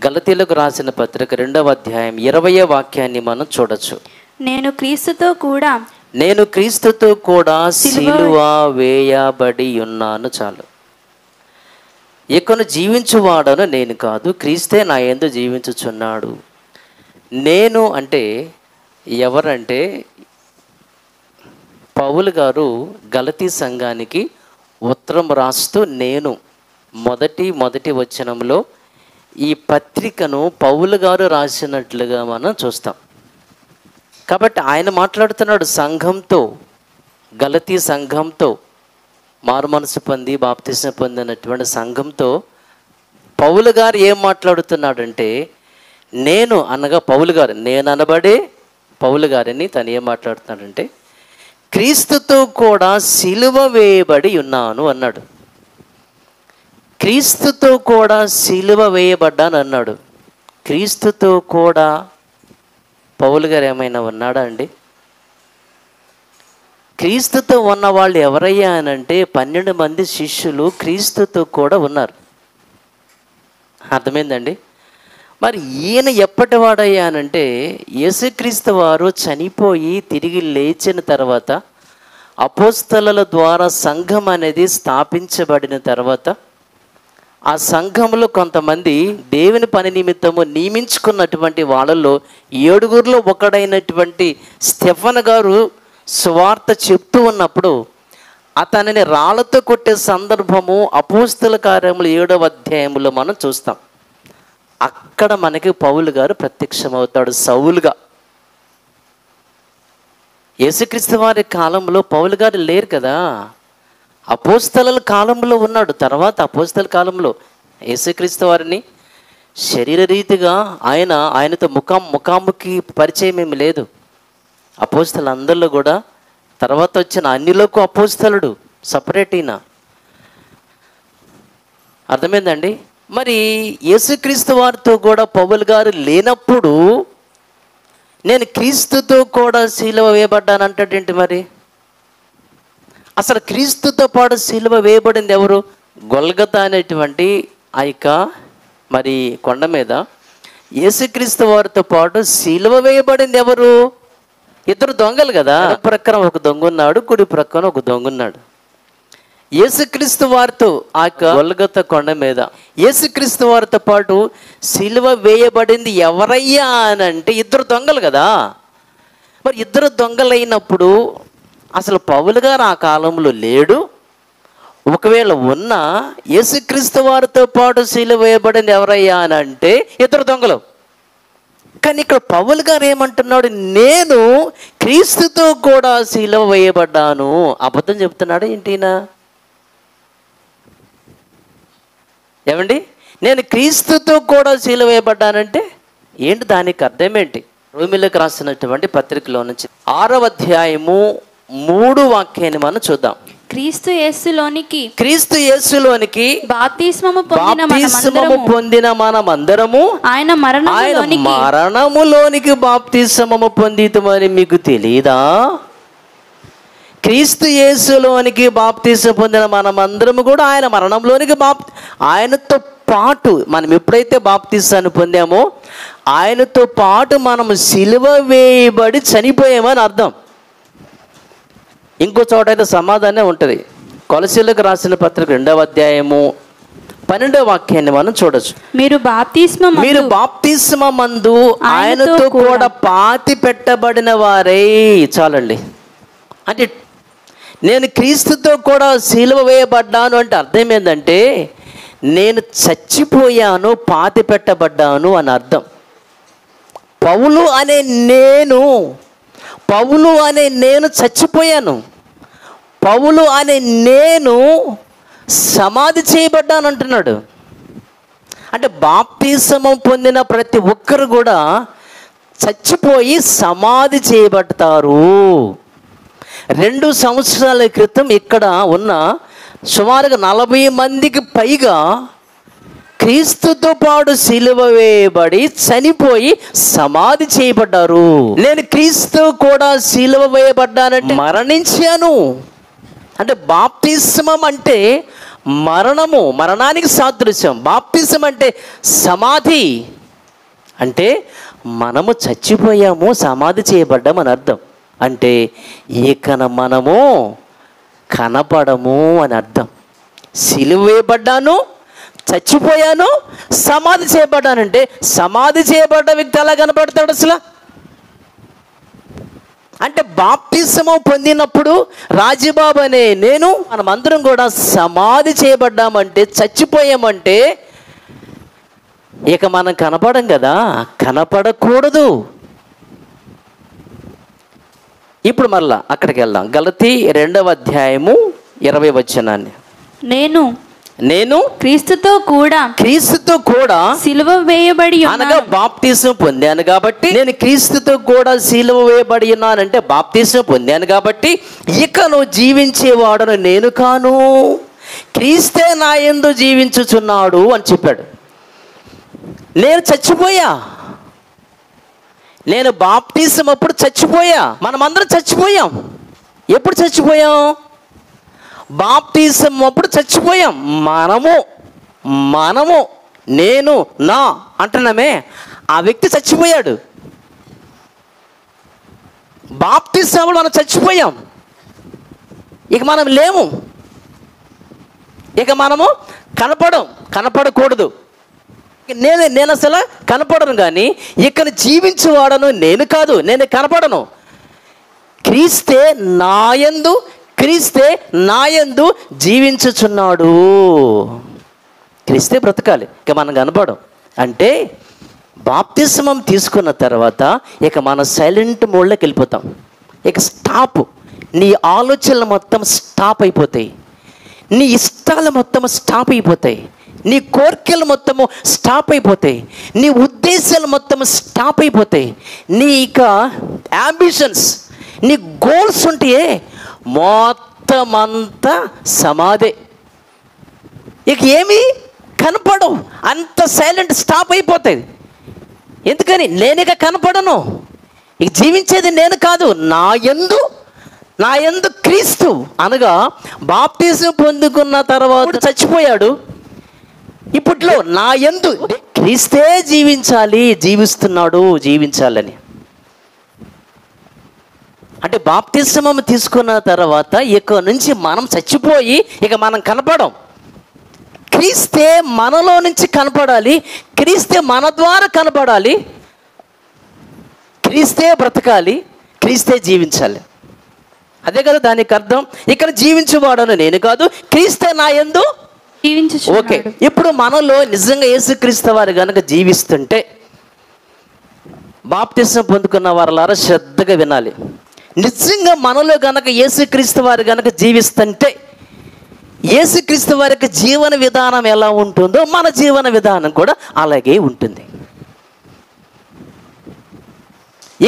గలతీలకు రాసిన పత్రిక 2వ అధ్యాయం 20వ వాక్యాన్ని మనం చూడొచ్చు. నేను క్రీస్తుతో కూడా సిలువ వేయబడి ఉన్నాను. చాలు. ఇకను జీవించువాడను నేను కాదు, క్రీస్తే నా యందు జీవించుచున్నాడు. నేను అంటే ఎవరంటే పౌలు గారు గలతీ సంఘానికి ఉత్తరం రాస్తూ నేను మొదటి వచనంలో ఈ పత్రికను పౌలు గారు రాసినట్లుగా మనం చూస్తాం. కాబట్టి ఆయన మాట్లాడుతున్నాడు సంఘంతో, గలతీ సంఘంతో, మారు మనసు పొంది బాప్తిస్మం పొందినటువంటి సంఘంతో పౌలు గారు ఏం మాట్లాడుతున్నాడంటే, నేను అనగా పౌలు గారు, నేను అనబడే పౌలు గారిని తను ఏం మాట్లాడుతున్నాడంటే, క్రీస్తుతో కూడా సిలువ వేయబడి ఉన్నాను అన్నాడు. క్రీస్తుతో కూడా సిలువ వేయబడ్డాను అన్నాడు. క్రీస్తుతో కూడా పౌలు గారు ఏమైనా ఉన్నాడా అండి? క్రీస్తుతో ఉన్న వాళ్ళు ఎవరయ్యా అనంటే 12 మంది శిష్యులు క్రీస్తుతో కూడా ఉన్నారు. అర్థమైందండి? మరి ఈయన ఎప్పటి వాడయ్యా అనంటే యేసుక్రీస్తు వారు చనిపోయి తిరిగి లేచిన తర్వాత అపోస్తలుల ద్వారా సంఘం అనేది స్థాపించబడిన తర్వాత ఆ సంఘంలో కొంతమంది దేవుని పని నిమిత్తము నియమించుకున్నటువంటి వాళ్ళలో 7గురిలో ఒకడైనటువంటి స్టెఫన్ గారు సువార్త చెప్తూ ఉన్నప్పుడు అతనిని రాళ్లతో కొట్టే సందర్భము అపోస్తల కార్యములు 7వ అధ్యాయంలో మనం చూస్తాం. అక్కడ మనకి పౌలు గారు ప్రత్యక్షమవుతాడు సౌలుగా. యేసుక్రీస్తు వారి కాలంలో పౌలు గారు లేరు కదా, అపోస్తలుల కాలంలో ఉన్నాడు. తర్వాత అపోస్తల కాలంలో యేసుక్రీస్తు వారిని శరీరరీతిగా ఆయనతో ముఖాముఖి పరిచయం ఏమి లేదు. అపోస్తలు అందరిలో కూడా తర్వాత వచ్చిన అన్నిలోకి అపోస్తలుడు సపరేట్ అయినా. అర్థమైందండి? మరి యేసుక్రీస్తు వారితో కూడా పౌలు గారు లేనప్పుడు నేను క్రీస్తుతో కూడా సిలువ వేయబడ్డానంటాడేంటి? మరి అసలు క్రీస్తుతో పాటు సిలువ వేయబడింది ఎవరు? గొల్గతా అనేటువంటి ఆ యొక్క మరి కొండ మీద యేసుక్రీస్తు వారితో పాటు సిలువ వేయబడింది ఎవరు? 2 దొంగలు కదా. ప్రక్కన ఒక దొంగ ఉన్నాడు, కుడి ప్రక్కన ఒక దొంగ ఉన్నాడు. యేసుక్రీస్తు వారితో ఆ యొక్క గొల్గతా కొండ మీద యేసుక్రీస్తు వారితో పాటు సిలువ వేయబడింది ఎవరయ్యా అని అంటే 2 దొంగలు కదా. మరి 2 దొంగలైనప్పుడు అసలు పౌలు గారు ఆ కాలంలో లేడు. ఒకవేళ ఉన్నా యేసుక్రీస్తు వారితో పాటు సిలువ వేయబడింది ఎవరయ్యా అని అంటే 2 దొంగలు. కానీ ఇక్కడ పౌలు గారు ఏమంటున్నాడు? నేను క్రీస్తుతో కూడా సిలువ వేయబడ్డాను. అబద్ధం చెప్తున్నాడు ఏంటినా? ఏమండి? నేను క్రీస్తుతో కూడా సిలువ వేయబడ్డానంటే ఏంటి? దానికి అర్థం ఏంటి? రోమీయులకు రాసినటువంటి పత్రికలో నుంచి 6వ అధ్యాయము 3వ వాక్యాన్ని మనం చూద్దాం. క్రీస్తు యేసులోనికి బాప్తిస్మము పొందిన మనమందరము ఆయన మరణములోనికి బాప్తిస్మము పొందితమని మీకు తెలీదా? క్రీస్తు యేసులోనికి బాప్తిస్మం పొందిన మనమందరము కూడా ఆయన మరణంలోనికి ఆయనతో పాటు మనం ఎప్పుడైతే బాప్తిస్మాన్ని పొందామో ఆయనతో పాటు మనం సిలువ వేయబడి చనిపోయామని అర్థం. ఇంకో చోట అయితే సమాధానం ఉంటుంది. కొలసీలకు రాసిన పత్రిక 2వ అధ్యాయము 12వ వాక్యాన్ని మనం చూడొచ్చు. మీరు బాప్తిస్మమందు ఆయనతో కూడా పాతి పెట్టబడిన వారై. చాలండి. అంటే నేను క్రీస్తుతో కూడా సిలువ వేయబడ్డాను అంటే అర్థం ఏంటంటే నేను చచ్చిపోయాను, పాతి పెట్టబడ్డాను అని అర్థం. పౌలు అనే నేను చచ్చిపోయాను. పౌలు అనే నేను సమాధి చేయబడ్డాను అంటున్నాడు. అంటే బాప్తిస్మం పొందిన ప్రతి ఒక్కరు కూడా చచ్చిపోయి సమాధి చేయబడతారు. 2 సంవత్సరాల క్రితం ఇక్కడ ఉన్న సుమారుగా 40 మందికి పైగా క్రీస్తుతో పాటు సిలువ వేయబడి చనిపోయి సమాధి చేయబడ్డారు. నేను క్రీస్తు కూడా సిలువ వేయబడ్డానంటే మరణించాను. అంటే బాప్తిస్మం అంటే మరణము, మరణానికి సాదృశ్యం. బాప్తిసం అంటే సమాధి, అంటే మనము చచ్చిపోయాము, సమాధి చేయబడ్డాం అని అర్థం. అంటే ఇకన మనము కనపడము అని అర్థం. సిలువ వేయబడ్డాను, చచ్చిపోయాను, సమాధి చేయబడ్డానంటే సమాధి చేయబడ్డ వ్యక్తి ఎలా కనపడతాడు అసలు? అంటే బాప్తిసము పొందినప్పుడు రాజబాబు అనే నేను, మనమందరం కూడా సమాధి చేయబడ్డామంటే, చచ్చిపోయామంటే ఇక మనం కనపడం కదా, కనపడకూడదు. ఇప్పుడు మళ్ళా అక్కడికి వెళ్దాం. గలతీ 2వ అధ్యాయము 20వ వచనాన్ని. నేను క్రీస్తుతో కూడా సిలువ వేయబడి అనగా బాప్తిసం పొందాను కాబట్టి, నేను క్రీస్తుతో కూడా సిలువ వేయబడి ఉన్నానంటే బాప్తిసం పొందాను కాబట్టి, ఇకను జీవించేవాడను నేను కాను, క్రీస్తే నా యందు జీవించుచున్నాడు అని చెప్పాడు. నేను చచ్చిపోయా, నేను బాప్తిసం అప్పుడు చచ్చిపోయా. మనమందరం చచ్చిపోయాం. ఎప్పుడు చచ్చిపోయాం? బాప్తిసం అప్పుడు చచ్చిపోయాం. మనము నేను నా అంటున్నామే, ఆ వ్యక్తి చచ్చిపోయాడు. బాప్తిసం మనం చచ్చిపోయాం, ఇక మనం లేము, ఇక మనము కనపడకూడదు. నేను అసలు కనపడను, కానీ ఇక్కడ జీవించేవాడను నేను కాదు, నేను కనపడను. క్రీస్తే నాయందు జీవించుచున్నాడు. క్రీస్తే బ్రతకాలి, ఇక మనం కనపడం. అంటే బాప్తిస్మం తీసుకున్న తర్వాత ఇక మనం సైలెంట్ మోడ్లోకి వెళ్ళిపోతాం. ఇక స్టాప్. నీ ఆలోచనలు మొత్తం స్టాప్ అయిపోతాయి, నీ ఇష్టాలు మొత్తం స్టాప్ అయిపోతాయి, నీ కోరికలు మొత్తము స్టాప్ అయిపోతాయి, నీ ఉద్దేశాలు మొత్తం స్టాప్ అయిపోతాయి. నీ ఇక యాంబిషన్స్, నీ గోల్స్ ఉంటాయే మొత్తం అంతా సమాధే. ఇక ఏమి కనపడవు, అంత సైలెంట్ స్టాప్ అయిపోతాయి. ఎందుకని? నేనిక కనపడను, ఇక జీవించేది నేను కాదు, నా యందు క్రీస్తు. అనగా బాప్తిసం పొందుకున్న తర్వాత చచ్చిపోయాడు, ఇప్పట్లో నా యందు క్రీస్తే జీవించాలని. అంటే బాప్తిస్మం తీసుకున్న తర్వాత ఇక నుంచి మనం చచ్చిపోయి ఇక మనం కనపడం. క్రీస్తే మనలో నుంచి కనపడాలి, క్రీస్తే మన ద్వారా కనపడాలి, క్రీస్తే బ్రతకాలి, క్రీస్తే జీవించాలి. అదే కదా దానికి అర్థం. ఇక్కడ జీవించేవాడను నేను కాదు, క్రీస్తే నా యందు జీవించుచున్నాడు. ఓకే, ఇప్పుడు మనలో నిజంగా యేసుక్రీస్తు వారు కనుక జీవిస్తుంటే, బాప్తిస్మం పొందుకున్న వారులారా శ్రద్ధగా వినాలి. నిజంగా మనలో గనక యేసుక్రీస్తు వారు గనక జీవిస్తుంటే, యేసుక్రీస్తు వారి యొక్క జీవన విధానం ఎలా ఉంటుందో మన జీవన విధానం కూడా అలాగే ఉంటుంది.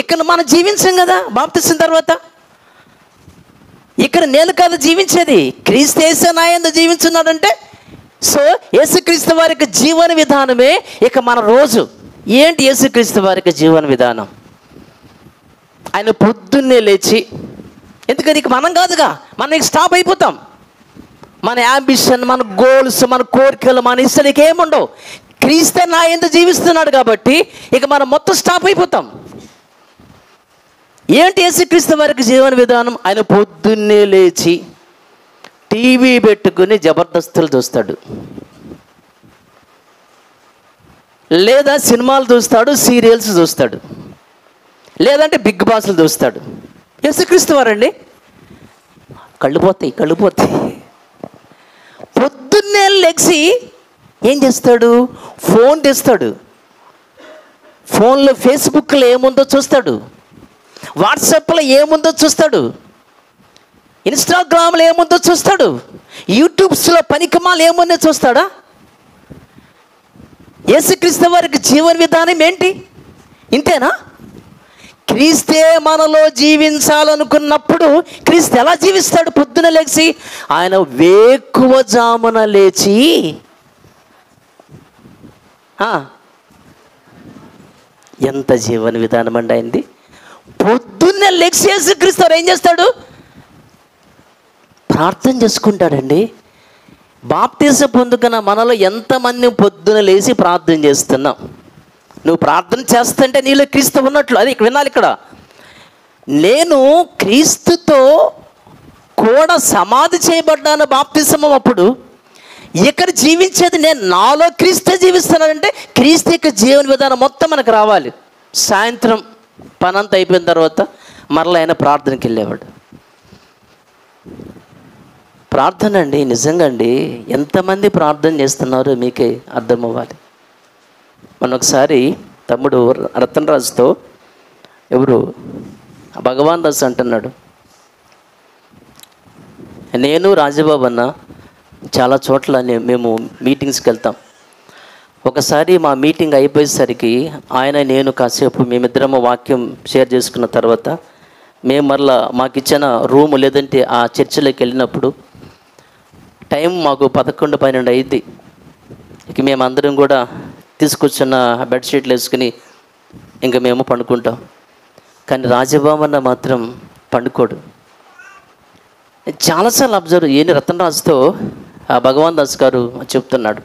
ఇక్కడ మనం జీవించాం కదా బాప్తిసం తర్వాత. ఇక్కడ నేను కాదు జీవించేది, క్రీస్తు యేసు నా యందు జీవించున్నాడంటే, సో యేసుక్రీస్తు వారి యొక్క జీవన విధానమే ఇక మన రోజు. ఏంటి యేసుక్రీస్తు వారి యొక్క జీవన విధానం? ఆయన పొద్దున్నే లేచి, ఎందుకని ఇక మనం కాదుగా, మనం స్టాప్ అయిపోతాం. మన యాంబిషన్, మన గోల్స్, మన కోరికలు, మన ఇష్టాలు ఇక ఏముండవు. క్రీస్తే నా యందు జీవిస్తున్నాడు కాబట్టి ఇక మనం మొత్తం స్టాప్ అయిపోతాం. ఏంటి యేసుక్రీస్తు వారికి జీవన విధానం? ఆయన పొద్దున్నే లేచి టీవీ పెట్టుకుని జబర్దస్తులు చూస్తాడు, లేదా సినిమాలు చూస్తాడు, సీరియల్స్ చూస్తాడు, లేదంటే బిగ్ బాస్లు చూస్తాడు. యేసుక్రీస్తు వారండి కళ్ళు పోతాయి. పొద్దున్నే లెగిసి ఏం చేస్తాడు? ఫోన్ తెస్తాడు, ఫోన్లో ఫేస్బుక్లో ఏముందో చూస్తాడు, వాట్సాప్లో ఏముందో చూస్తాడు, ఇన్స్టాగ్రామ్లో ఏముందో చూస్తాడు, యూట్యూబ్స్లో పనికిమాలు ఏముందో చూస్తాడా? యేసుక్రీస్తు వారికి జీవన విధానం ఏంటి? ఇంతేనా? క్రీస్తే మనలో జీవించాలనుకున్నప్పుడు క్రీస్తు ఎలా జీవిస్తాడు? పొద్దున లేచి ఆయన వేకువజామున లేచి ఎంత జీవన విధానం అండి అయింది. పొద్దున్నే లేచి యేసుక్రీస్తు ఏం చేస్తాడు? ప్రార్థన చేసుకుంటాడండి. బాప్తీసం పొందుకున్న మనలో ఎంతమంది పొద్దున లేచి ప్రార్థన చేస్తున్నాం? నువ్వు ప్రార్థన చేస్తుంటే నీలో క్రీస్తు ఉన్నట్లు. అది వినాలి ఇక్కడ. నేను క్రీస్తుతో కూడా సమాధి చేయబడ్డాను బాప్తిసమం అప్పుడు. ఇక్కడ జీవించేది నేను, నాలో క్రీస్తే జీవిస్తున్నానంటే క్రీస్తు యొక్క జీవన విధానం మొత్తం మనకు రావాలి. సాయంత్రం పనంతా అయిపోయిన తర్వాత మరలా ఆయన ప్రార్థనకి వెళ్ళేవాడు. ప్రార్థన అండి, నిజంగా అండి, ఎంతమంది ప్రార్థన చేస్తున్నారో మీకే అర్థమవ్వాలి. మన ఒకసారి తమ్ముడు రతన్ రాజుతో ఎవరు భగవాన్ దాస్ అంటున్నాడు, నేను రాజబాబు అన్న చాలా చోట్ల మేము మీటింగ్స్కి వెళ్తాం. ఒకసారి మా మీటింగ్ అయిపోయేసరికి ఆయన నేను కాసేపు మేమిద్దరము వాక్యం షేర్ చేసుకున్న తర్వాత మేము మరలా మాకు ఇచ్చిన రూము లేదంటే ఆ చర్చిలోకి వెళ్ళినప్పుడు టైం మాకు 11-12 అయింది. ఇక మేమందరం కూడా తీసుకొచ్చిన బెడ్షీట్లు వేసుకుని ఇంకా మేము పండుకుంటాం. కానీ రాజబాబు అన్న మాత్రం పండుకోడు. చాలాసార్లు అబ్జర్వ్ ఏంటి రతన్ రాజుతో ఆ భగవాన్ దాస్ గారు చెప్తున్నాడు,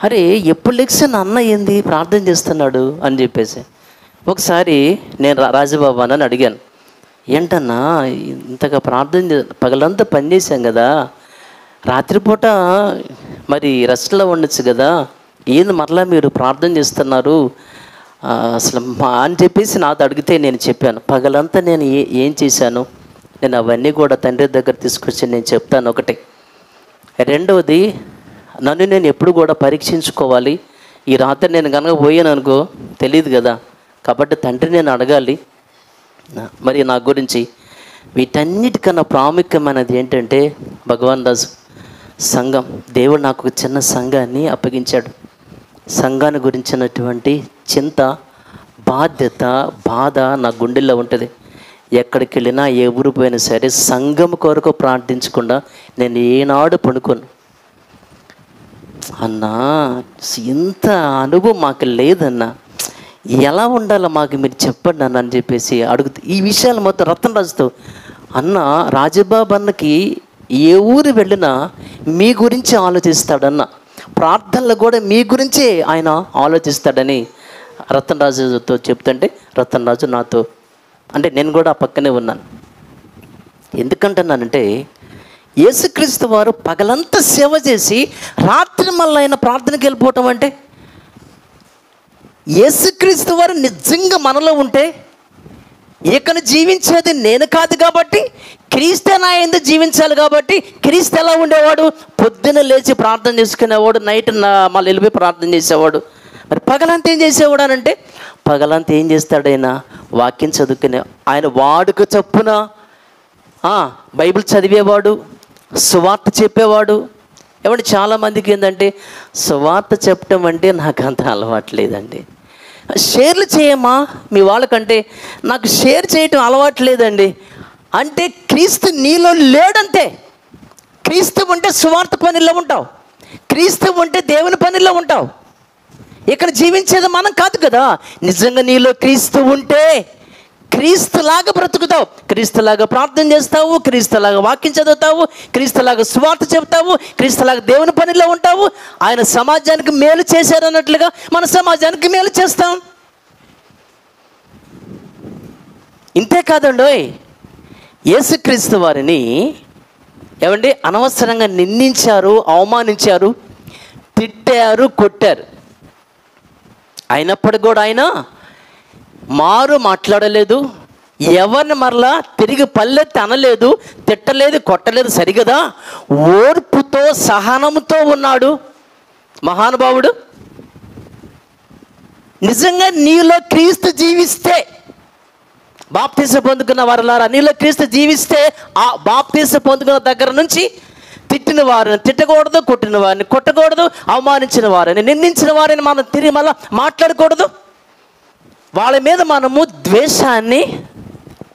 అరే ఎప్పుడు లెక్షన్ అన్న ఏంది ప్రార్థన చేస్తున్నాడు అని చెప్పేసి. ఒకసారి నేను రాజబాబు అని అడిగాను, ఏంటన్నా ఇంతగా ప్రార్థన పగలంతా పనిచేసాం కదా, రాత్రిపూట మరి రెస్ట్లో ఉండొచ్చు కదా, ఏంది మరలా మీరు ప్రార్థన చేస్తున్నారు అసలు అని చెప్పేసి నాతో అడిగితే నేను చెప్పాను, పగలంతా నేను ఏం చేశాను, నేను అవన్నీ కూడా తండ్రి దగ్గర తీసుకొచ్చి నేను చెప్తాను. ఒకటి. రెండవది, నన్ను నేను ఎప్పుడు కూడా పరీక్షించుకోవాలి. ఈ రాత్రి నేను కనుక పోయాను అనుకో తెలియదు కదా, కాబట్టి తండ్రి నేను అడగాలి మరి నా గురించి. వీటన్నిటికన్నా ప్రాముఖ్యమైనది ఏంటంటే భగవాన్ దాస్ సంఘం. దేవుడు నాకు ఒక చిన్న సంఘాన్ని అప్పగించాడు. సంఘాన్ని గురించినటువంటి చింత, బాధ్యత, బాధ నా గుండెల్లో ఉంటుంది. ఎక్కడికి వెళ్ళినా ఏ ఊరు పోయినా సరే సంఘం కొరకు ప్రార్థించకుండా నేను ఏనాడు పడుకోను. అన్నా ఇంత అనుభవం మాకు లేదన్నా, ఎలా ఉండాలో మాకు మీరు చెప్పండి అన్న అని చెప్పేసి అడుగుతూ ఈ విషయాలు మొత్తం రతన్ రాజుతో, అన్న రాజబాబు అన్నకి ఏ ఊరు వెళ్ళినా మీ గురించి ఆలోచిస్తాడన్న, ప్రార్థనలు కూడా మీ గురించే ఆయన ఆలోచిస్తాడని రతన్ రాజుతో చెప్తుంటే రతన్ రాజు నాతో అంటే నేను కూడా ఆ పక్కనే ఉన్నాను. ఎందుకంటున్నానంటే యేసుక్రీస్తు వారు పగలంతా సేవ చేసి రాత్రి మళ్ళీ ఆయన ప్రార్థనకి వెళ్ళిపోవటం అంటే, యేసుక్రీస్తు వారు నిజంగా మనలో ఉంటే ఇకను జీవించేది నేను కాదు కాబట్టి క్రీస్తే నా యందు జీవించాలి కాబట్టి క్రీస్తు ఎలా ఉండేవాడు, పొద్దున్న లేచి ప్రార్థన చేసుకునేవాడు, నైట్ మళ్ళీ వెళ్ళిపోయి ప్రార్థన చేసేవాడు. మరి పగలంతా ఏం చేసేవాడు అని అంటే, పగలంతా ఏం చేస్తాడైనా వాక్యం చదువుకునే ఆయన వాడుక చొప్పున బైబిల్ చదివేవాడు, సువార్త చెప్పేవాడు. ఏమంటే చాలామందికి ఏంటంటే సువార్త చెప్పటం అంటే నాకు అంత అలవాట్లేదండి. షేర్లు చేయమ్మా మీ వాళ్ళకంటే, నాకు షేర్ చేయటం అలవాట్లేదండి అంటే క్రీస్తు నీలో లేడంతే. క్రీస్తు ఉంటే సువార్త పనిలో ఉంటావు, క్రీస్తు ఉంటే దేవుని పనిలో ఉంటావు. ఇక్కడ జీవించేది మనం కాదు కదా. నిజంగా నీలో క్రీస్తు ఉంటే క్రీస్తులాగా బ్రతుకుతావు, క్రీస్తులాగా ప్రార్థన చేస్తావు, క్రీస్తులాగా వాక్యం చదువుతావు, క్రీస్తులాగా సువార్త చెబుతావు, క్రీస్తులాగా దేవుని పనిలో ఉంటావు. ఆయన సమాజానికి మేలు చేశారన్నట్లుగా మన సమాజానికి మేలు చేస్తాం. ఇంతే కాదండి, యేసుక్రీస్తు వారిని ఏమండి అనవసరంగా నిందించారు, అవమానించారు, తిట్టారు, కొట్టారు. అయినప్పటికీ కూడా ఆయన మారు మాట్లాడలేదు, ఎవరిని మరలా తిరిగి పల్లెత్తి అనలేదు, తిట్టలేదు, కొట్టలేదు. సరిగదా ఓర్పుతో సహనంతో ఉన్నాడు మహానుభావుడు. నిజంగా నీలో క్రీస్తు జీవిస్తే, బాప్తీసం పొందుకున్న వారలారా నీలో క్రీస్తు జీవిస్తే, ఆ బాప్తీసం పొందుకున్న దగ్గర నుంచి తిట్టిన వారిని తిట్టకూడదు, కొట్టిన వారిని కొట్టకూడదు, అవమానించిన వారిని నిందించిన వారిని మనం తిరిగి మళ్ళీ మాట్లాడకూడదు. వాళ్ళ మీద మనము ద్వేషాన్ని,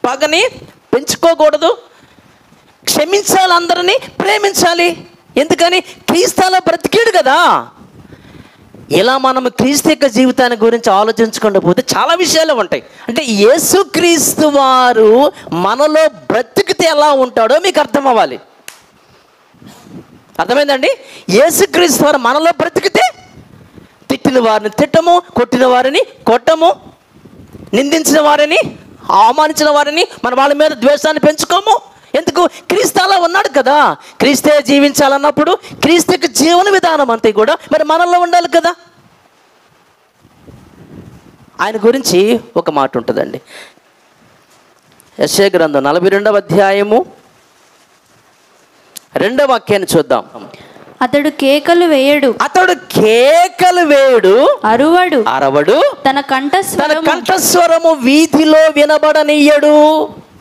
పగని పెంచుకోకూడదు. క్షమించాలి, అందరినీ ప్రేమించాలి. ఎందుకని క్రీస్తులో బ్రతికాడు కదా. ఇలా మనము క్రీస్తు యొక్క జీవితాన్ని గురించి ఆలోచించకుండా పోతే చాలా విషయాలు ఉంటాయి. అంటే యేసుక్రీస్తు వారు మనలో బ్రతికితే ఎలా ఉంటాడో మీకు అర్థం అవ్వాలి. అర్థమైందండి? యేసుక్రీస్తు వారు మనలో బ్రతికితే తిట్టిన వారిని తిట్టము, కొట్టిన వారిని కొట్టము, నిందించిన వారిని అవమానించిన వారిని మన వాళ్ళ మీద ద్వేషాన్ని పెంచుకోము. ఎందుకు? క్రీస్తు అలా ఉన్నాడు కదా. క్రీస్తే జీవించాలన్నప్పుడు క్రీస్తుకి జీవన విధానం అంతే కూడా మరి మనలో ఉండాలి కదా. ఆయన గురించి ఒక మాట ఉంటుందండి. యెషయా గ్రంథం 42వ అధ్యాయము 2వ వాక్యాన్ని చూద్దాం. అతడు కేకలు వేయడు, అరవడు, తన కంఠస్వరము వీధిలో వినబడనీయడు.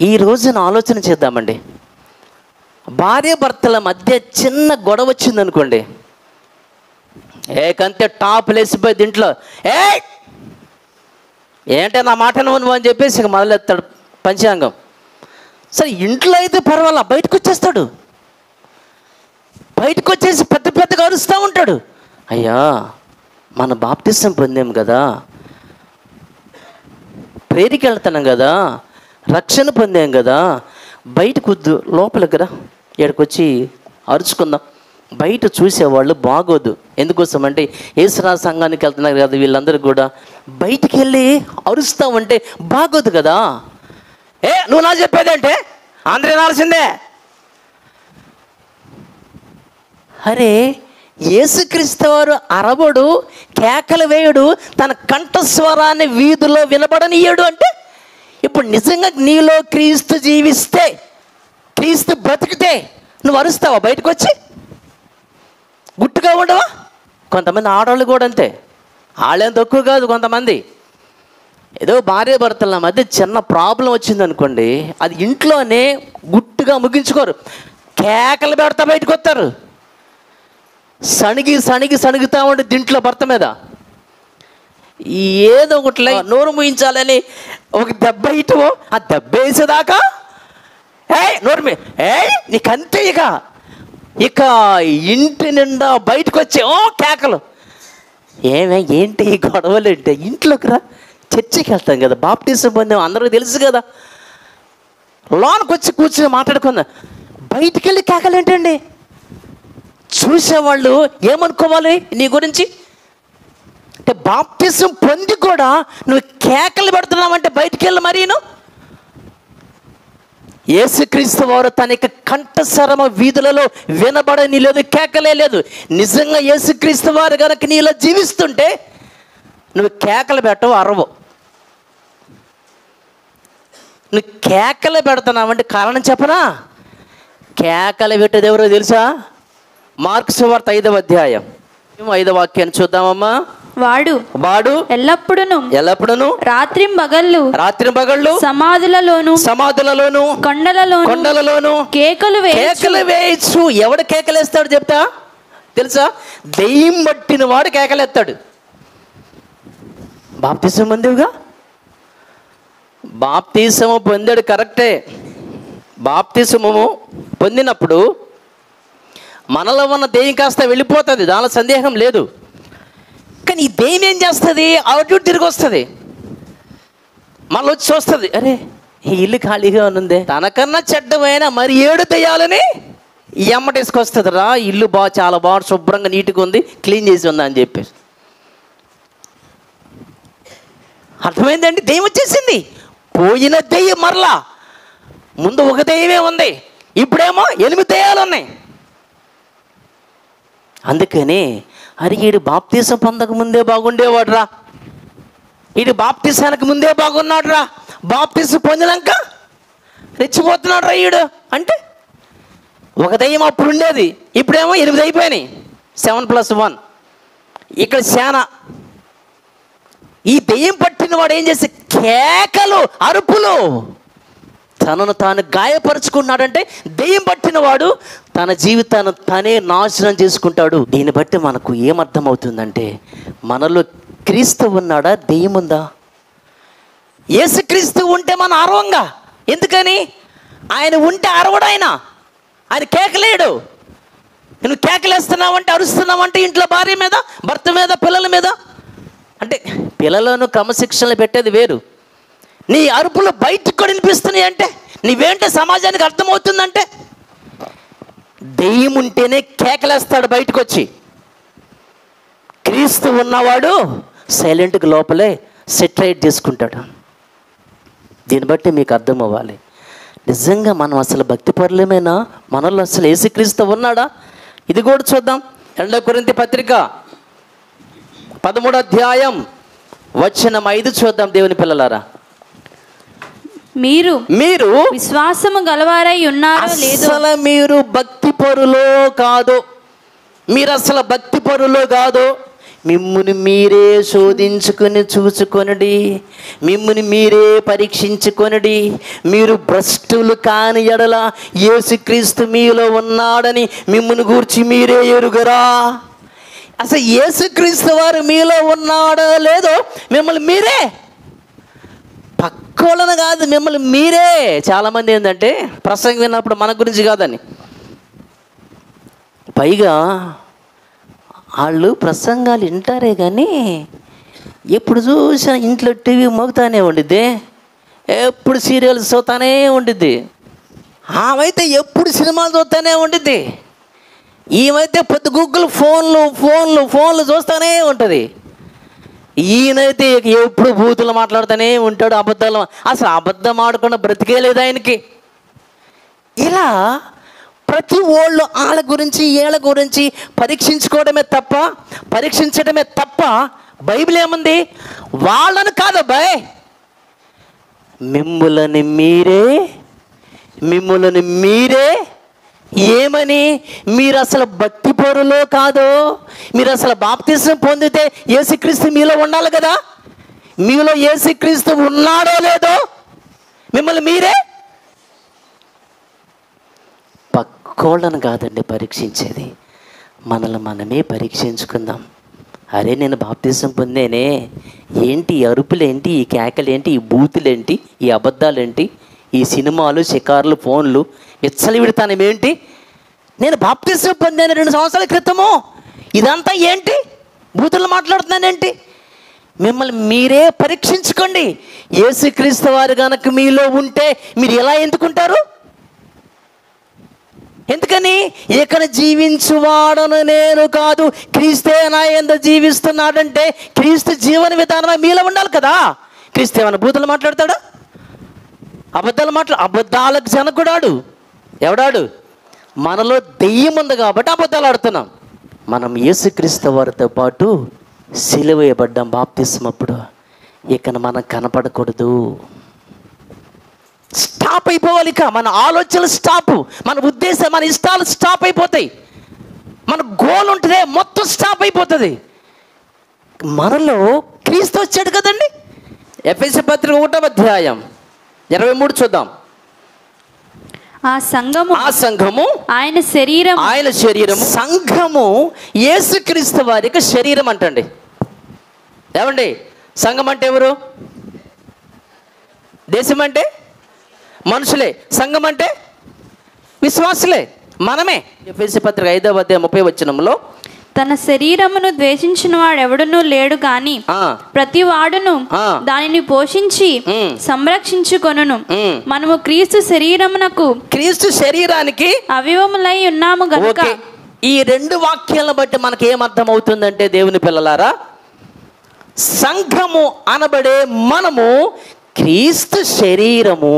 ఈ రోజున ఆలోచన చేద్దామండి. భార్య భర్తల మధ్య చిన్న గొడవ వచ్చిందనుకోండి, ఏకంతే టాప్ లేసిపోయి దీంట్లో ఏంటే నా మాట నువ్వు అని చెప్పేసి ఇక మొదలెత్తాడు పంచాంగం. సరే ఇంట్లో అయితే పర్వాలా, బయటకు వచ్చేస్తాడు. బయటకు వచ్చేసి పెద్ద పెద్దగా అరుస్తూ ఉంటాడు. అయ్యా మన బాప్తిసం పొందాం కదా, ప్రేరికి వెళ్తున్నాం కదా, రక్షణ పొందాం కదా, బయటకు వద్దు, లోపలికి రా, ఇక్కడికొచ్చి అరుచుకుందాం. బయట చూసేవాళ్ళు బాగోదు. ఎందుకోసం అంటే యేసురాజు సంఘానికి వెళ్తున్నారు కదా వీళ్ళందరూ కూడా, బయటికి వెళ్ళి అరుస్తామంటే బాగోదు కదా. నువ్వు నా చెప్పేదంటే అందరూ వినాల్సిందే. అరే యేసుక్రీస్తు వారు అరవడు, కేకలు వేయడు, తన కంఠస్వరాన్ని వీధిలో వినబడనీయడు అంటే ఇప్పుడు నిజంగా నీలో క్రీస్తు జీవిస్తే, క్రీస్తు బ్రతికితే నువ్వు అరుస్తావా బయటకు వచ్చి? గుట్టుగా ఉండవా? కొంతమంది ఆడవాళ్ళు కూడా అంతే, వాళ్ళేం తక్కువ కాదు. కొంతమంది ఏదో భార్య భర్తల మధ్య చిన్న ప్రాబ్లం వచ్చిందనుకోండి, అది ఇంట్లోనే గుట్టుగా ముగించుకోరు, కేకలు పెడతా బయటకు వస్తారు. సణిగుతా ఉండి దీంట్లో భర్త మీద ఏదో ఒకటి నోరు ముయించాలని ఒక దెబ్బ ఇటువో, ఆ దెబ్బ వేసేదాకా నోరు నీకంతే. ఇక ఇంటి నిండా బయటకు వచ్చే కేకలు. ఏంటి ఈ గొడవలు అంటే? ఇంట్లోకి రా, చర్చికి వెళ్తాం కదా, బాప్టిజం పొందాం, అందరికీ తెలుసు కదా, లోనికి వచ్చి కూర్చొని మాట్లాడుకుందాం. బయటికి వెళ్ళి కేకలు ఏంటండి? చూసేవాళ్ళు ఏమనుకోవాలి నీ గురించి? అంటే బాప్టిజం పొంది కూడా నువ్వు కేకలు పెడుతున్నావంటే బయటికి వెళ్ళి మరీను. యేసుక్రీస్తు వారు తన యొక్క కంఠస్వరము వీధులలో వినబడని లేదు, కేకలే లేదు. నిజంగా యేసుక్రీస్తు వారు కనుక నీలో జీవిస్తుంటే నువ్వు కేకలు పెట్టవు, అరవవు. నువ్వు కేకలు పెడుతున్నావంటే కారణం చెప్పనా? కేకలు పెట్టేది ఎవరో తెలుసా? మార్కు సువార్త 5వ అధ్యాయం 5వ వాక్యాన్ని చూద్దామమ్మా. వాడు ఎల్లప్పుడూను రాత్రింబగళ్ళు సమాధులలోను కొండలలోను కేకలు వేయచ్చు. ఎవడు కేకలేస్తాడు చెప్తా తెలుసా? దెయ్యం పట్టిన వాడు కేకలేస్తాడు. బాప్తిసం పొందేవుగా, బాప్తిసము పొందాడు కరెక్టే. బాప్తిసము పొందినప్పుడు మనలో ఉన్న దెయ్యం కాస్త వెళ్ళిపోతుంది, దానిలో సందేహం లేదు. కానీ ఈ దెయ్యం ఏం చేస్తుంది? అటు తిరిగి వస్తుంది, మళ్ళీ వచ్చి చూస్తుంది, అరే ఈ ఇల్లు ఖాళీగా ఉంది, తనకన్నా చెడ్డమైన మరి 7 దెయ్యాలని ఎమ్మటేసుకొస్తుంది. రా ఇల్లు చాలా బాగా శుభ్రంగా నీట్గా ఉంది, క్లీన్ చేసి ఉందా అని చెప్పి. అర్థమైందండి? దెయ్యం వచ్చేసింది. పోయిన దెయ్యం మరలా, ముందు ఒక దెయ్యమే ఉంది, ఇప్పుడేమో 8 దెయ్యాలు ఉన్నాయి. అందుకని అరే వీడు బాప్తీసం పొందక ముందే బాగుండేవాడు రా, వీడు బాప్తీసానికి ముందే బాగున్నాడు రా, బాప్తీసం పొందినాక రెచ్చిపోతున్నాడు రా వీడు అంటే. ఒక దయ్యం అప్పుడు ఉండేది, ఇప్పుడేమో 8 అయిపోయినాయి, 7+1. ఇక్కడ శానా ఈ దెయ్యం పట్టిన వాడు ఏం చేసి కేకలు, అరుపులు, తనను తాను గాయపరుచుకున్నాడంటే దెయ్యం పట్టిన వాడు తన జీవితాన్ని తనే నాశనం చేసుకుంటాడు. దీన్ని బట్టి మనకు ఏమర్థమవుతుందంటే మనలో క్రీస్తు ఉన్నాడా, దెయ్యం ఉందా? యేసుక్రీస్తు ఉంటే మన అరవంగా. ఎందుకని? ఆయన ఉంటే అరవడాయన, ఆయన కేకలేడు. నువ్వు కేకలేస్తున్నావంటే, అరుస్తున్నావంటే ఇంట్లో భార్య మీద, భర్త మీద, పిల్లల మీద, అంటే పిల్లలను క్రమశిక్షణలు పెట్టేది వేరు, నీ అరుపులు బయటకు కూడా వినిపిస్తున్నాయి అంటే నీవేంటే సమాజానికి అర్థమవుతుందంటే దెయ్యం ఉంటేనే కేకలేస్తాడు బయటకు వచ్చి. క్రీస్తు ఉన్నవాడు సైలెంట్గా లోపలే సెటరైట్ చేసుకుంటాడు. దీన్ని బట్టి మీకు అర్థం అవ్వాలి, నిజంగా మనం అసలు భక్తి పరులమేనా? మనలో అసలు యేసుక్రీస్తు ఉన్నాడా? ఇది కూడా చూద్దాం. 2 కొరింథీ పత్రిక 13వ అధ్యాయం వచనం 5 చూద్దాం దేవుని పిల్లలారా. మీరు మీరు విశ్వాసము గలవారై ఉన్నారో లేదో. అసలు మీరు భక్తి పరులో కాదు, మీరు అసలు భక్తి పరులో కాదు. మిమ్ముని మీరే శోధించుకొని చూసుకొనడి, మిమ్ముని మీరే పరీక్షించుకొనడి. మీరు భ్రష్టులు కాని ఎడల యేసుక్రీస్తు మీలో ఉన్నాడని మిమ్ముని గూర్చి మీరే ఎరుగరా? అసలు యేసుక్రీస్తు వారు మీలో ఉన్నాడో లేదో మిమ్మల్ని మీరే, పక్కోళ్ళని కాదు, మిమ్మల్ని మీరే. చాలామంది ఏంటంటే ప్రసంగం విన్నప్పుడు మన గురించి కాదని, పైగా వాళ్ళు ప్రసంగాలు వింటారే కానీ ఎప్పుడు చూసినా ఇంట్లో టీవీ మోగుతానే ఉండిద్ది, ఎప్పుడు సీరియల్స్ చూస్తానే ఉండిద్ది. ఆమైతే ఎప్పుడు సినిమాలు చూస్తూనే ఉండిద్ది. ఈమైతే పొద్దు గూగుల్ ఫోన్లు చూస్తూనే ఉంటుంది. ఈయనైతే ఎప్పుడు బూతులు మాట్లాడుతూనే ఉంటాడు, అబద్ధాలు. అసలు అబద్ధం ఆడకుండా బ్రతికే లేదు ఆయనకి. ఇలా ప్రతి ఓళ్ళు వాళ్ళ గురించి వీళ్ళ గురించి పరీక్షించడమే తప్ప బైబిల్ ఏముంది? వాళ్ళని కాదబ్బాయ్, మిమ్ములని మీరే ఏమని? మీరు అసలు భక్తి పరులో కాదు, మీరు అసలు బాప్తిసం పొందితే యేసుక్రీస్తు మీలో ఉండాలి కదా. మీలో యేసుక్రీస్తు ఉన్నాడో లేదో మిమ్మల్ని మీరే, పక్కోళ్ళను కాదండి పరీక్షించేది, మనల్ని మనమే పరీక్షించుకుందాం. అరే నేను బాప్తిసం పొందేనే, ఏంటి ఈ అరుపులేంటి, ఈ కేకలేంటి, ఈ బూతులేంటి, ఈ అబద్ధాలేంటి, ఈ సినిమాలు, షికార్లు, ఫోన్లు, విచ్చలవిడతానం ఏంటి? నేను బాప్తిసం పొందాను 2 సంవత్సరాల క్రితము, ఇదంతా ఏంటి? బూతులు మాట్లాడుతున్నానేంటి? మిమ్మల్ని మీరే పరీక్షించుకోండి. యేసుక్రీస్తు వారు కనుక మీలో ఉంటే మీరు ఎలా ఎందుకుంటారు? ఎందుకని? ఇకను జీవించువాడను నేను కాదు, క్రీస్తే నా యందు జీవిస్తున్నాడంటే క్రీస్తు జీవన విధానం మీలో ఉండాలి కదా. క్రీస్తు ఏమైనా బూతులు మాట్లాడతాడా? అబద్ధాలకు జనకుడాడు. ఎవడాడు? మనలో దెయ్యం ఉంది కాబట్టి అబద్ధాలు ఆడుతున్నాం. మనం యేసుక్రీస్తు వారితో పాటు సిలువ వేయబడ్డాం బాప్తిస్మం అప్పుడు. ఇకను మనం కనపడకూడదు, స్టాప్ అయిపోవాలి. ఇక మన ఆలోచనలు స్టాప్, మన ఉద్దేశం, మన ఇష్టాలు స్టాప్ అయిపోతాయి. మన గోల్ ఉంటుందే మొత్తం స్టాప్ అయిపోతుంది. మనలో క్రీస్తు వచ్చాడు కదండి. ఎఫెసీ పత్రిక 1వ అధ్యాయం 23 చూద్దాం. ఆ సంఘము ఆయన శరీరము. సంఘము యేసుక్రీస్తు వారి యొక్క శరీరం అంటండి. ఏమండి? సంఘం అంటే ఎవరు? దేశం అంటే మనుషులే, సంఘం అంటే విశ్వాసులే, మనమే. ఎఫెసీ పత్రిక 5వ అధ్యాయం 30వ వచనంలో, తన శరీరమును ద్వేషించిన వాడు ఎవడునూ లేడు గాని ప్రతి వాడును దానిని పోషించి సంరక్షించుకొనును. మనము క్రీస్తు శరీరానికి అవయవములై ఉన్నాము గనుక. ఈ 2 వాక్యాలను బట్టి మనకి ఏమర్థం అవుతుందంటే దేవుని పిల్లలారా, సంఘము అనబడే మనము క్రీస్తు శరీరము.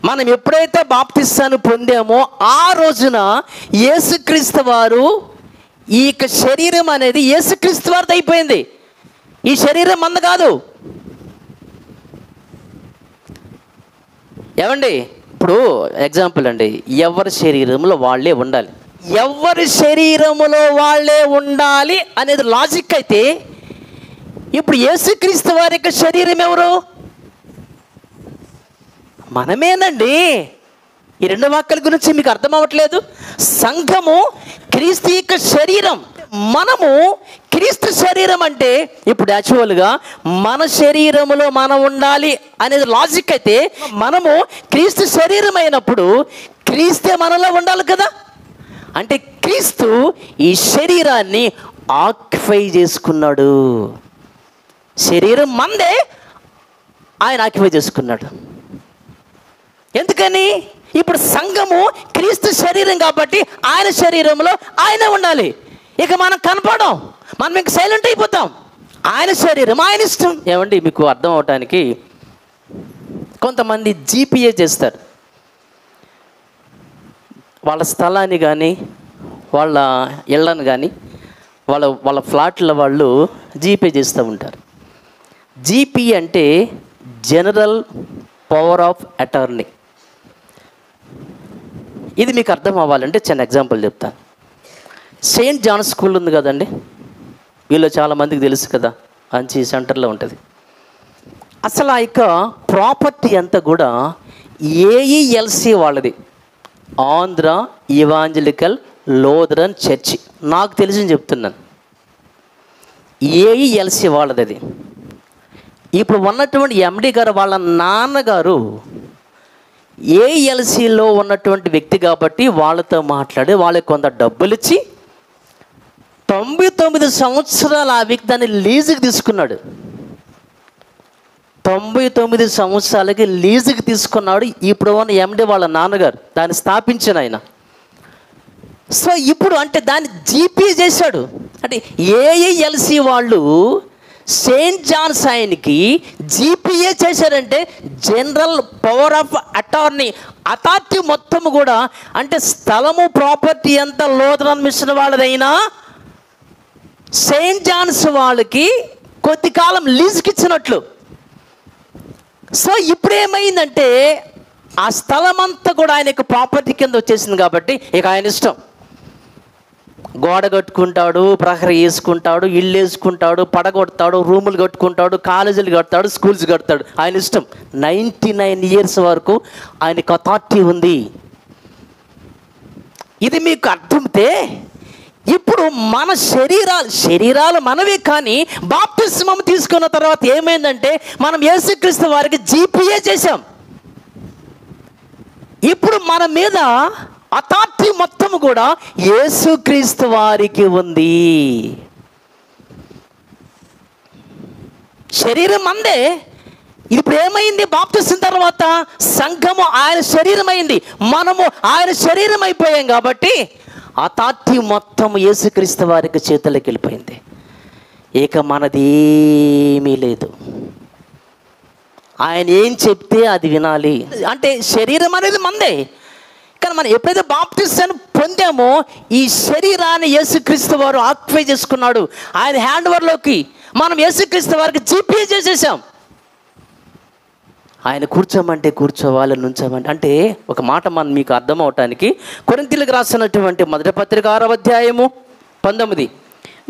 మనం ఎప్పుడైతే బాప్తిస్మాన్ని పొందామో ఆ రోజున యేసుక్రీస్తు వారు, ఈ శరీరం అనేది యేసుక్రీస్తు వారిది అయిపోయింది. ఈ శరీరం మంద కాదు. ఏమండి? ఇప్పుడు ఎగ్జాంపుల్ అండి, ఎవరి శరీరంలో వాళ్ళే ఉండాలి, ఎవరి శరీరములో వాళ్ళే ఉండాలి అనేది లాజిక్ అయితే, ఇప్పుడు యేసుక్రీస్తు వారి యొక్క శరీరం ఎవరు? మనమేనండి. ఈ 2 వాక్యాల గురించి మీకు అర్థం అవ్వట్లేదు. సంఘము క్రీస్తు యొక్క శరీరం, మనము క్రీస్తు శరీరం. అంటే ఇప్పుడు యాక్చువల్గా మన శరీరములో మనం ఉండాలి అనేది లాజిక్ అయితే, మనము క్రీస్తు శరీరం అయినప్పుడు క్రీస్తే మనలో ఉండాలి కదా. అంటే క్రీస్తు ఈ శరీరాన్ని ఆక్యుపై చేసుకున్నాడు. శరీరం మందే, ఆయన ఆక్యుపై చేసుకున్నాడు. ఎందుకని? ఇప్పుడు సంఘము క్రీస్తు శరీరం కాబట్టి ఆయన శరీరంలో ఆయన ఉండాలి. ఇక మనం కనపడం, మనం ఇంక సైలెంట్ అయిపోతాం. ఆయన శరీరం ఆయన ఇష్టం. ఏమండి, మీకు అర్థం అవటానికి కొంతమంది జీపీఏ చేస్తారు. వాళ్ళ స్థలాన్ని కానీ వాళ్ళ ఇళ్ళను కానీ వాళ్ళ ఫ్లాట్ల వాళ్ళు జీపే చేస్తూ ఉంటారు. జీపీ అంటే జనరల్ పవర్ ఆఫ్ అటార్నీ. ఇది మీకు అర్థం అవ్వాలంటే చిన్న ఎగ్జాంపుల్ చెప్తాను. సెయింట్ జాన్ స్కూల్ ఉంది కదండి, వీళ్ళు చాలామందికి తెలుసు కదా, అంచి సెంటర్లో ఉంటుంది. అసలు ఆ యొక్క ప్రాపర్టీ అంతా కూడా ఏఈఎల్సి వాళ్ళది, ఆంధ్ర ఇవాంజలికల్ లూథరన్ చర్చి. నాకు తెలిసి చెప్తున్నాను, ఏఈఎల్సి వాళ్ళది అది. ఇప్పుడు ఉన్నటువంటి ఎండి గారు వాళ్ళ నాన్నగారు ఏఎల్సిలో ఉన్నటువంటి వ్యక్తి కాబట్టి వాళ్ళతో మాట్లాడి వాళ్ళకి కొంత డబ్బులు ఇచ్చి 99 సంవత్సరాలు ఆ వ్యక్తి దాన్ని లీజుకి తీసుకున్నాడు. 99 సంవత్సరాలకి లీజుకి తీసుకున్నాడు. ఇప్పుడు ఉన్న ఎండి వాళ్ళ నాన్నగారు దాన్ని స్థాపించిన ఆయన. సో ఇప్పుడు అంటే దాన్ని జీపీ చేశాడు. అంటే ఏఈఎల్సి వాళ్ళు సెయింట్ జాన్స్ ఆయనకి జీపీఏ చేశారంటే general power of attorney, authority మొత్తం కూడా. అంటే స్థలము ప్రాపర్టీ అంతా లూథరన్ మిషన్ వాళ్ళదైనా సెయింట్ జాన్స్ వాళ్ళకి కొద్ది కాలం లీజుకి ఇచ్చినట్లు. సో ఇప్పుడు ఏమైందంటే ఆ స్థలం అంతా కూడా ఆయనకు ప్రాపర్టీ కింద వచ్చేసింది కాబట్టి ఇక ఆయన ఇష్టం. గోడ కట్టుకుంటాడు, ప్రహరీ వేసుకుంటాడు, ఇల్లు వేసుకుంటాడు, పడగొడతాడు, రూములు కట్టుకుంటాడు, కాలేజీలు కడతాడు, స్కూల్స్ కడతాడు. ఆయన ఇష్టం. 99 ఇయర్స్ వరకు ఆయనకు అథారిటీ ఉంది. ఇది మీకు అర్థమైతే ఇప్పుడు మన శరీరాలు మనవి, కానీ బాప్తిస్మం తీసుకున్న తర్వాత ఏమైందంటే మనం యేసుక్రీస్తు వారికి జీపీఏ చేశాం. ఇప్పుడు మన మీద అథారిటీ మొత్తం కూడా యేసుక్రీస్తు వారికి ఉంది. శరీరం అందే. ఇప్పుడు ఏమైంది? బాప్తిస్మం తర్వాత సంఘము ఆయన శరీరం అయింది, మనము ఆయన శరీరం అయిపోయాం కాబట్టి అథారిటీ మొత్తం యేసుక్రీస్తు వారికి చేతులకు వెళ్ళిపోయింది. ఇక మనది ఏమీ లేదు. ఆయన ఏం చెప్తే అది వినాలి. అంటే శరీరం అనేది మందే, కానీ మనం ఎప్పుడైతే బాప్తిస్మాన్ని పొందామో ఈ శరీరాన్ని యేసుక్రీస్తు వారు ఆక్యుపై చేసుకున్నాడు. ఆయన హ్యాండ్ ఓవర్లోకి మనం యేసుక్రీస్తు వారికి జీపీఏ చేసేసాం. ఆయన కూర్చోమంటే కూర్చోవాలి, నుంచోమంటే. అంటే ఒక మాట మనం మీకు అర్థం అవటానికి కొరింథీయులకు రాసినటువంటి మొదటి పత్రిక 6వ అధ్యాయము 19,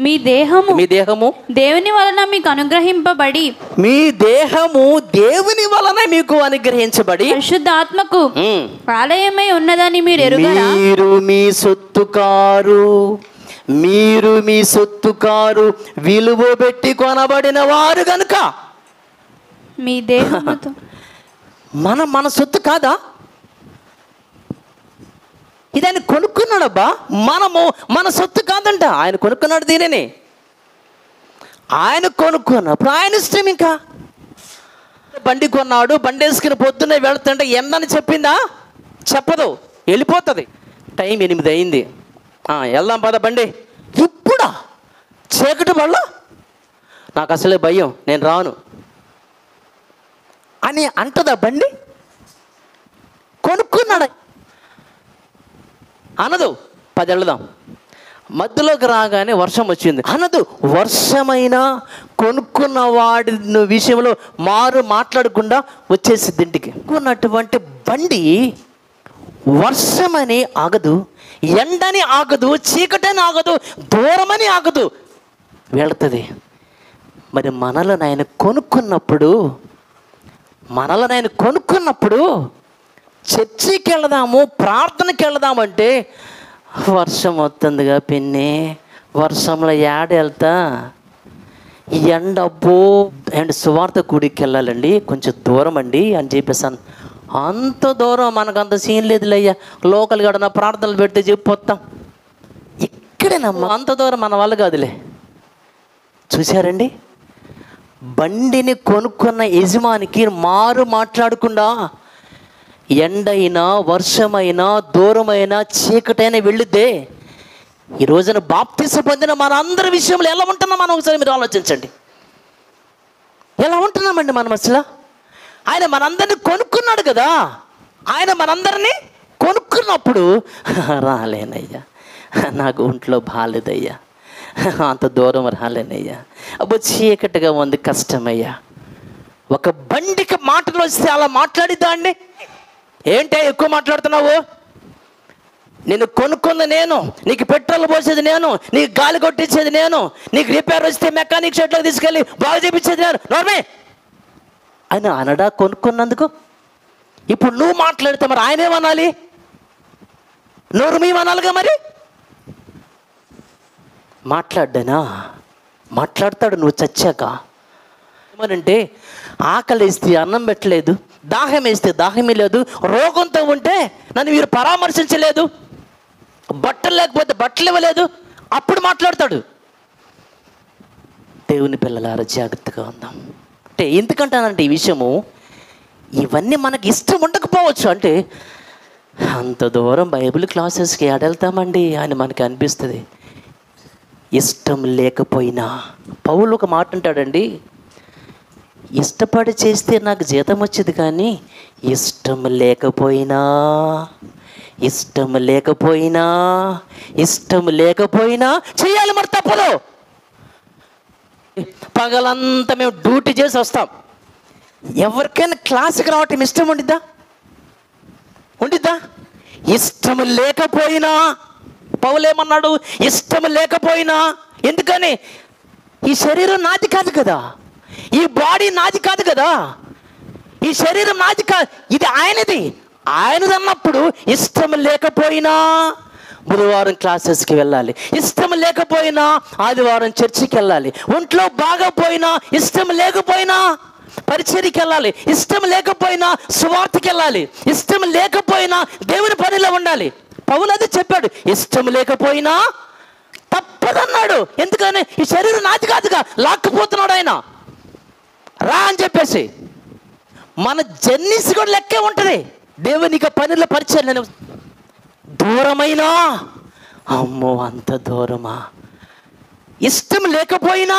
మీ దేహము దేవుని వలన మీకు అనుగ్రహింపబడి, మీ దేహము దేవుని వలన మీకు అనుగ్రహించబడి పరిశుద్ధాత్మకు ఆలయమై ఉన్నదని మీరు ఎరుగరా? మీరు మీ సొత్తు కారు విలువ పెట్టి కొనబడిన వారు గనుక. మీ దేహముతో మన సొత్తు కాదా? ఇది ఆయన కొనుక్కున్నాడబ్బా. మన సొత్తు కాదంట, ఆయన కొనుక్కున్నాడు దీనిని. ఆయన కొనుక్కున్నప్పుడు ఆయన ఇష్టం. ఇంకా బండి కొన్నాడు, బండి వేసుకుని పొద్దున్నే వెళుతుంటే ఎండని చెప్పిందా? చెప్పదు, వెళ్ళిపోతుంది. టైం 8 అయింది. వెళ్దాం పద బండి. ఇప్పుడా చీకటి వల్ల నాకు అసలే భయం, నేను రాను అని అంటదా బండి? కొనుక్కున్నాడు అనదు. 10 వెళదాం. మధ్యలోకి రాగానే వర్షం వచ్చింది అనదు. వర్షమైనా కొనుక్కున్న వాడి విషయంలో మాట్లాడకుండా వచ్చేసింది ఇంటికి. కొన్నటువంటి బండి వర్షమని ఆగదు, ఎండని ఆగదు, చీకటని ఆగదు, దూరమని ఆగదు, వెళుతుంది. మరి మనలను ఆయన కొనుక్కున్నప్పుడు చర్చికి వెళదాము, ప్రార్థనకి వెళదామంటే వర్షం వస్తుందిగా పిన్ని, వర్షంలో వెళ్తా, ఎండబ్బో అండ్ సువార్త గుడికి వెళ్ళాలండి, కొంచెం దూరం అండి అని చెప్పేసాను. అంత దూరం మనకంత సీన్ లేదులయ్యా, లోకల్ గడన ప్రార్థనలు పెడితే చెప్పొస్తాం. ఇక్కడేనమ్మా, అంత దూరం మన వాళ్ళు కాదులే. చూశారండి, బండిని కొనుక్కున్న యజమానికి మాట్లాడకుండా ఎండైనా వర్షమైనా దూరమైనా చీకటైనా వెళ్ళిద్దే. ఈ రోజున బాప్తిసం పొందిన మన అందరి విషయంలో ఎలా ఉంటున్నాం మనం ఒకసారి మీరు ఆలోచించండి. ఎలా ఉంటున్నామండి మనం అసలు? ఆయన మనందరినీ కొనుక్కున్నాడు కదా. ఆయన మనందరినీ కొనుక్కున్నప్పుడు రాలేనయ్యా, నాకు ఒంట్లో బాగాలేదయ్యా, అంత దూరం రాలేనయ్యా, అబ్బో చీకటిగా ఉంది, కష్టమయ్యా. ఒక బండికి మాటలు వస్తే అలా మాట్లాడిద్దాండి. ఏంటే ఎక్కువ మాట్లాడుతున్నావు, నేను కొనుక్కుంది నేను, నీకు పెట్రోల్ పోసేది నేను, నీకు గాలి కొట్టించేది నేను, నీకు రిపేర్ వస్తే మెకానిక్ షెడ్లోకి తీసుకెళ్ళి బాగు చేయించేది నేను, నోర్మే ఆయన అనడా కొనుక్కున్నందుకు. ఇప్పుడు నువ్వు మాట్లాడితే మరి ఆయన ఏమనాలి? నోరు మేమనాలిగా మరి. మాట్లాడ్డానా? మాట్లాడతాడు నువ్వు చచ్చాక. ఏమనంటే ఆకలి వేస్తే అన్నం పెట్టలేదు, దాహం వేస్తే దాహమే లేదు, రోగంతో ఉంటే నన్ను మీరు పరామర్శించలేదు, బట్టలు లేకపోతే బట్టలు ఇవ్వలేదు, అప్పుడు మాట్లాడతాడు. దేవుని పిల్లలారా జాగ్రత్తగా ఉందాం. అంటే ఎందుకంటానంటే ఈ విషయము, ఇవన్నీ మనకి ఇష్టం ఉండకపోవచ్చు. అంటే అంత దూరం బైబిల్ క్లాసెస్కి వెళ్తామండి అని మనకి అనిపిస్తుంది. ఇష్టం లేకపోయినా పౌలు ఒక మాట అంటాడండి, ఇష్టపడి చేస్తే నాకు జీతం వచ్చేది, కానీ ఇష్టం లేకపోయినా ఇష్టం లేకపోయినా ఇష్టం లేకపోయినా చేయాలి, మరి తప్పదు. పగలంతా మేము డ్యూటీ చేసి వస్తాం. ఎవరికైనా క్లాస్కి రావటం ఇష్టం ఉండిద్దా? ఉండిద్దా? ఇష్టం లేకపోయినా, పౌలు ఏమన్నాడు? ఇష్టం లేకపోయినా. ఎందుకని? ఈ శరీరం నాది కాదు కదా, ఈ బాడీ నాది కాదు కదా, ఈ శరీరం నాది కాదు, ఇది ఆయనది. ఆయనది అన్నప్పుడు ఇష్టం లేకపోయినా బుధవారం క్లాసెస్కి వెళ్ళాలి, ఇష్టం లేకపోయినా ఆదివారం చర్చికి వెళ్ళాలి, ఒంట్లో బాగపోయినా ఇష్టం లేకపోయినా పరిచర్యకి వెళ్ళాలి, ఇష్టం లేకపోయినా సువార్తకి వెళ్ళాలి, ఇష్టం లేకపోయినా దేవుని పనిలో ఉండాలి. పౌలు అది చెప్పాడు, ఇష్టం లేకపోయినా తప్పదన్నాడు. ఎందుకని? ఈ శరీరం నాది కాదుగా, లాక్కుపోతున్నాడు ఆయన. రా అని చెప్పేసి మన జర్నీస్ కూడా లెక్కే ఉంటుంది. దేవునికి పనిలో పరిచయం దూరమైనా, అమ్మో అంత దూరమా, ఇష్టం లేకపోయినా,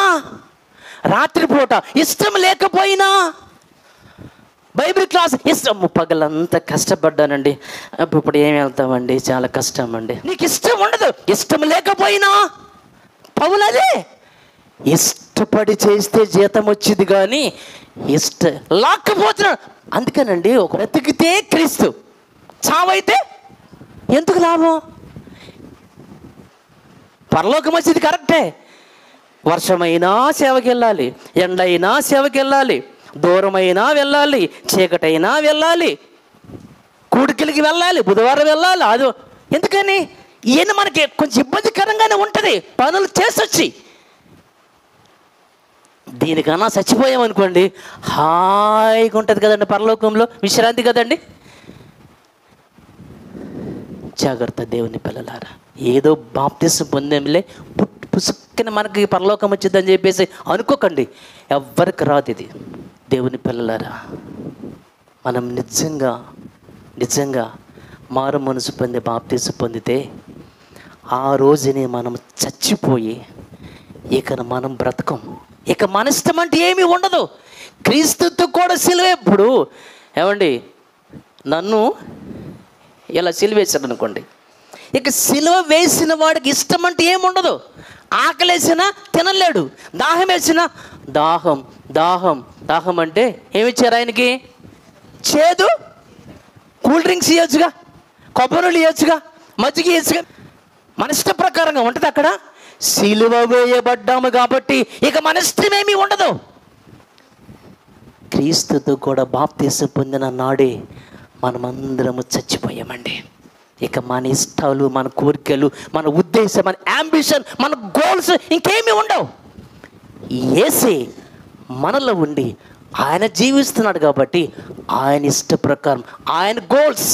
రాత్రిపూట ఇష్టం లేకపోయినా బైబిల్ క్లాస్ ఇష్టం. పగలంతా కష్టపడ్డానండి, ఇప్పుడు ఏం వెళ్తామండి, చాలా కష్టం అండి. నీకు ఇష్టం ఉండదు, ఇష్టం లేకపోయినా. పౌలు అదే, ఇష్టపడి చేస్తే జీతం వచ్చింది, కానీ లాక్కపోతున్నాడు. అందుకనండి ఒక బ్రతికితే క్రీస్తు, చావైతే ఎందుకు లాభం? పరలోకం వచ్చేది కరెక్టే. వర్షమైనా సేవకి వెళ్ళాలి, ఎండైనా సేవకి వెళ్ళాలి, దూరమైనా వెళ్ళాలి, చీకటైనా వెళ్ళాలి, కూడికలకి వెళ్ళాలి, బుధవారం వెళ్ళాలి. అది ఎందుకని? ఈయన మనకి కొంచెం ఇబ్బందికరంగానే ఉంటుంది పనులు చేసొచ్చి. దీనికన్నా చచ్చిపోయామనుకోండి హాయిగా ఉంటుంది కదండి, పరలోకంలో విశ్రాంతి కదండి. జాగ్రత్త దేవుని పిల్లలారా. ఏదో బాప్తిసం పొందేంలే పుసుక్కన మనకి పరలోకం వచ్చిందని చెప్పేసి అనుకోకండి, ఎవ్వరికి రాదు ఇది. దేవుని పిల్లలారా, మనం నిజంగా మారు మనసు పొంది బాప్తిసం పొందితే ఆ రోజునే మనం చచ్చిపోయి ఇక మనం బ్రతకం, ఇక మన ఇష్టం అంటే ఏమీ ఉండదు. క్రీస్తుతో కూడా సిలువ. ఇప్పుడు ఏమండి, నన్ను ఇలా సిలువ వేసాడు అనుకోండి, ఇక సిలువ వేసిన వాడికి ఇష్టం అంటే ఏముండదు. ఆకలేసినా తినలేడు, దాహం వేసినా దాహం అంటే ఏమిచ్చారు ఆయనకి? చేదు కూల్ డ్రింక్స్ ఇవ్వచ్చుగా, కొబ్బరిలు ఇవ్వచ్చుగా, మజ్జిగ ఇవ్వచ్చుగా. మన ఇష్ట ప్రకారంగా ఉంటుంది అక్కడ. సిలువ వేయబడ్డాము కాబట్టి ఇక మన ఇష్టమేమీ ఉండదు. క్రీస్తుతో కూడా బాప్తిసం పొందిన నాడే మనమందరము చచ్చిపోయామండి. ఇక మన ఇష్టాలు, మన కోరికలు, మన ఉద్దేశం, మన యాంబిషన్, మన గోల్స్ ఇంకేమీ ఉండవు. యేసే మనలో ఉండి ఆయన జీవిస్తున్నాడు కాబట్టి ఆయన ఇష్ట ప్రకారం, ఆయన గోల్స్.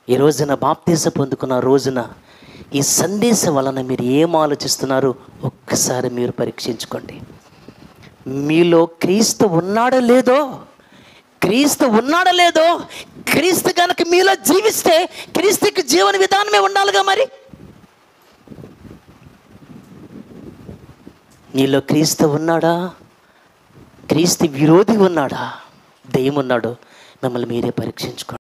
ఈ రోజున బాప్తిసం పొందుకున్న రోజున ఈ సందేశం వలన మీరు ఏం ఆలోచిస్తున్నారో ఒక్కసారి మీరు పరీక్షించుకోండి. మీలో క్రీస్తు ఉన్నాడో లేదో, క్రీస్తు ఉన్నాడో లేదో, క్రీస్తు కనుక మీలో జీవిస్తే క్రీస్తుకి జీవన విధానమే ఉండాలిగా. మరి నీలో క్రీస్తు ఉన్నాడా, క్రీస్తు విరోధి ఉన్నాడా, దెయ్యం ఉన్నాడు? మిమ్మల్ని మీరే పరీక్షించుకోండి.